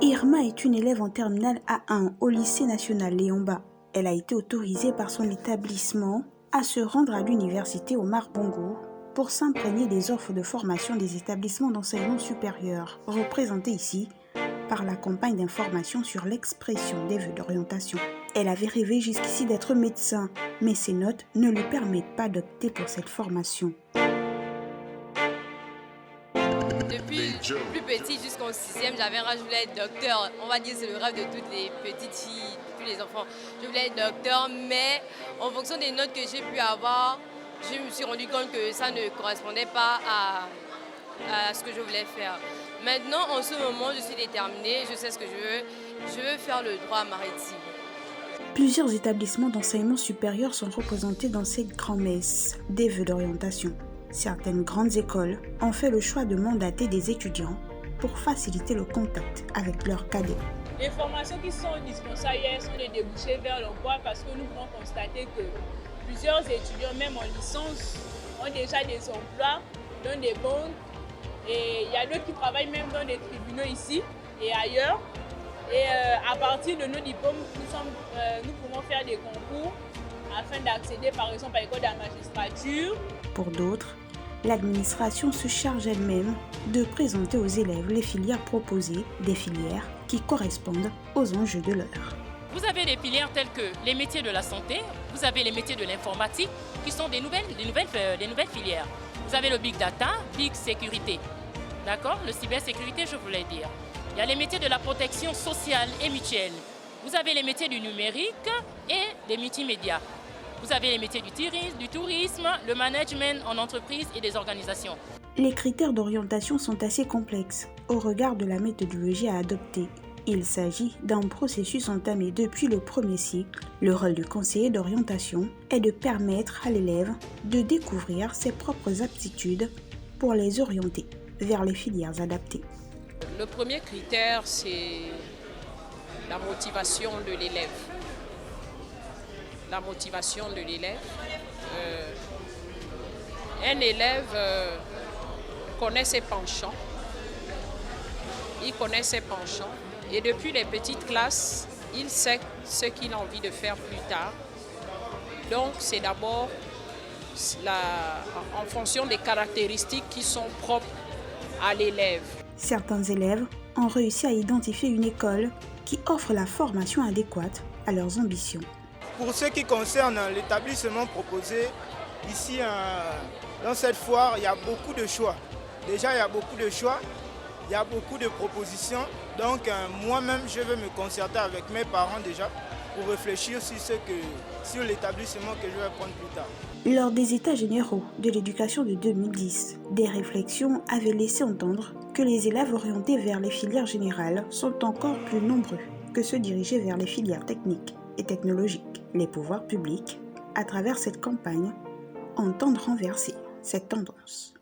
Irma est une élève en terminale A1 au lycée national Léon Bas. Elle a été autorisée par son établissement à se rendre à l'université Omar Bongo pour s'imprégner des offres de formation des établissements d'enseignement supérieur, représentés ici par la campagne d'information sur l'expression des vœux d'orientation. Elle avait rêvé jusqu'ici d'être médecin, mais ses notes ne lui permettent pas d'opter pour cette formation. Depuis plus petit jusqu'au 6e, j'avais un rêve, je voulais être docteur. On va dire que c'est le rêve de toutes les petites filles, tous les enfants. Je voulais être docteur, mais en fonction des notes que j'ai pu avoir, je me suis rendu compte que ça ne correspondait pas à ce que je voulais faire. Maintenant, en ce moment, je suis déterminée, je sais ce que je veux. Je veux faire le droit maritime. Plusieurs établissements d'enseignement supérieur sont représentés dans cette grand-messe des vœux d'orientation. Certaines grandes écoles ont fait le choix de mandater des étudiants pour faciliter le contact avec leurs cadets. Les formations qui sont dispensées sont des débouchés vers l'emploi parce que nous pouvons constater que plusieurs étudiants, même en licence, ont déjà des emplois dans des banques. Et il y a d'autres qui travaillent même dans des tribunaux ici et ailleurs. Et à partir de nos diplômes, nous pouvons faire des concours afin d'accéder par exemple à l'école de la magistrature. Pour d'autres, l'administration se charge elle-même de présenter aux élèves les filières proposées, des filières qui correspondent aux enjeux de l'heure. Vous avez des filières telles que les métiers de la santé, vous avez les métiers de l'informatique qui sont des nouvelles filières. Vous avez le big data, big sécurité, d'accord? Le cybersécurité, je voulais dire. Il y a les métiers de la protection sociale et mutuelle. Vous avez les métiers du numérique et des multimédias. Vous avez les métiers du tourisme, le management en entreprise et des organisations. Les critères d'orientation sont assez complexes au regard de la méthodologie à adopter. Il s'agit d'un processus entamé depuis le premier cycle. Le rôle du conseiller d'orientation est de permettre à l'élève de découvrir ses propres aptitudes pour les orienter vers les filières adaptées. Le premier critère, c'est la motivation de l'élève. La motivation de l'élève. Un élève connaît ses penchants. Il connaît ses penchants. Et depuis les petites classes, il sait ce qu'il a envie de faire plus tard. Donc, c'est d'abord en fonction des caractéristiques qui sont propres à l'élève. Certains élèves ont réussi à identifier une école qui offre la formation adéquate à leurs ambitions. Pour ce qui concerne l'établissement proposé, ici dans cette foire, il y a beaucoup de choix. Déjà, il y a beaucoup de choix, il y a beaucoup de propositions. Donc moi-même, je vais me concerter avec mes parents déjà pour réfléchir sur l'établissement que je vais prendre plus tard. Lors des états généraux de l'éducation de 2010, des réflexions avaient laissé entendre que les élèves orientés vers les filières générales sont encore plus nombreux que ceux dirigés vers les filières techniques et technologiques. Les pouvoirs publics, à travers cette campagne, entendent renverser cette tendance.